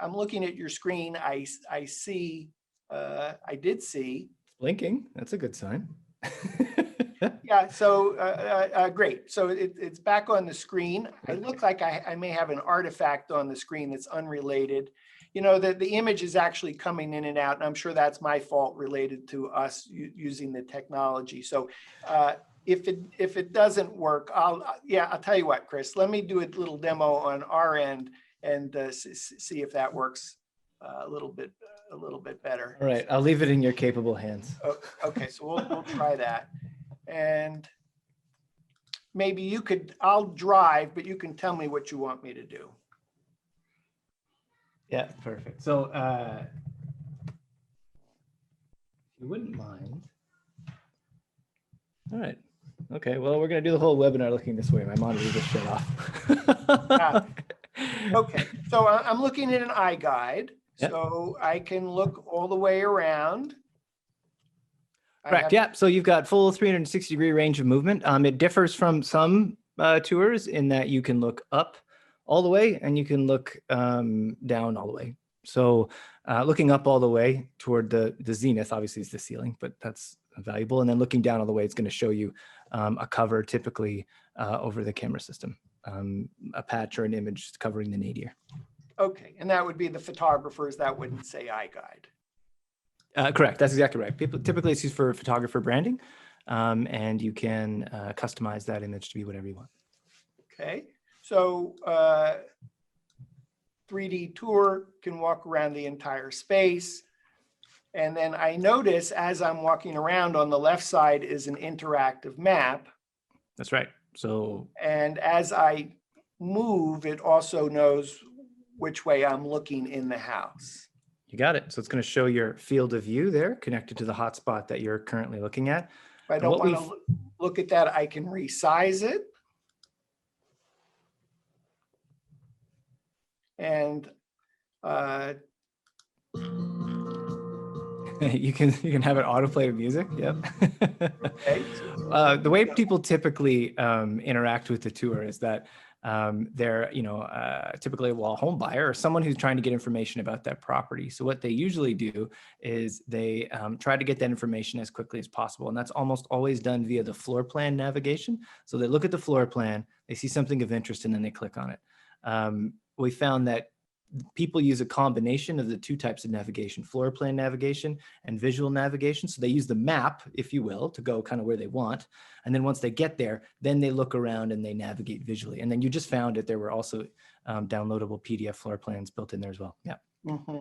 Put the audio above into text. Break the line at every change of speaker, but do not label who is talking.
I'm looking at your screen. I see, I did see.
It's blinking. That's a good sign.
Yeah, so great. So it's back on the screen. It looks like I may have an artifact on the screen that's unrelated. You know, the image is actually coming in and out, and I'm sure that's my fault related to us using the technology. So if it doesn't work, I'll tell you what, Chris, let me do a little demo on our end and see if that works a little bit better.
All right, I'll leave it in your capable hands.
Okay, so we'll try that. And maybe I'll drive, but you can tell me what you want me to do.
Yeah, perfect. So if you wouldn't mind. All right. Okay, well, we're going to do the whole webinar looking this way. My monitor just shut off.
Okay, so I'm looking at an iGUIDE.
Yep.
So I can look all the way around.
Correct. Yeah. So you've got full 360-degree range of movement. It differs from some tours in that you can look up all the way and you can look down all the way. So looking up all the way toward the zenith, obviously is the ceiling, but that's valuable. And then looking down all the way, it's going to show you a cover typically over the camera system, a patch or an image covering the nadir.
Okay, and that would be the photographers. That wouldn't say iGUIDE.
Correct. That's exactly right. Typically it's used for photographer branding, and you can customize that image to be whatever you want.
Okay, so 3D tour can walk around the entire space. And then I notice as I'm walking around on the left side is an interactive map.
That's right. So,
and as I move, it also knows which way I'm looking in the house.
You got it. So it's going to show your field of view there connected to the hotspot that you're currently looking at.
If I don't want to look at that, I can resize it. And
you can have it autoplay music. Yep.
Okay.
The way people typically interact with the tour is that they're, typically a home buyer or someone who's trying to get information about that property. So what they usually do is they try to get that information as quickly as possible. And that's almost always done via the floor plan navigation. So they look at the floor plan, they see something of interest, and then they click on it. We found that people use a combination of the two types of navigation, floor plan navigation and visual navigation. So they use the map, if you will, to go kind of where they want. And then once they get there, then they look around and they navigate visually. And then you just found that there were also downloadable PDF floor plans built in there as well. Yeah.
Mm-hmm.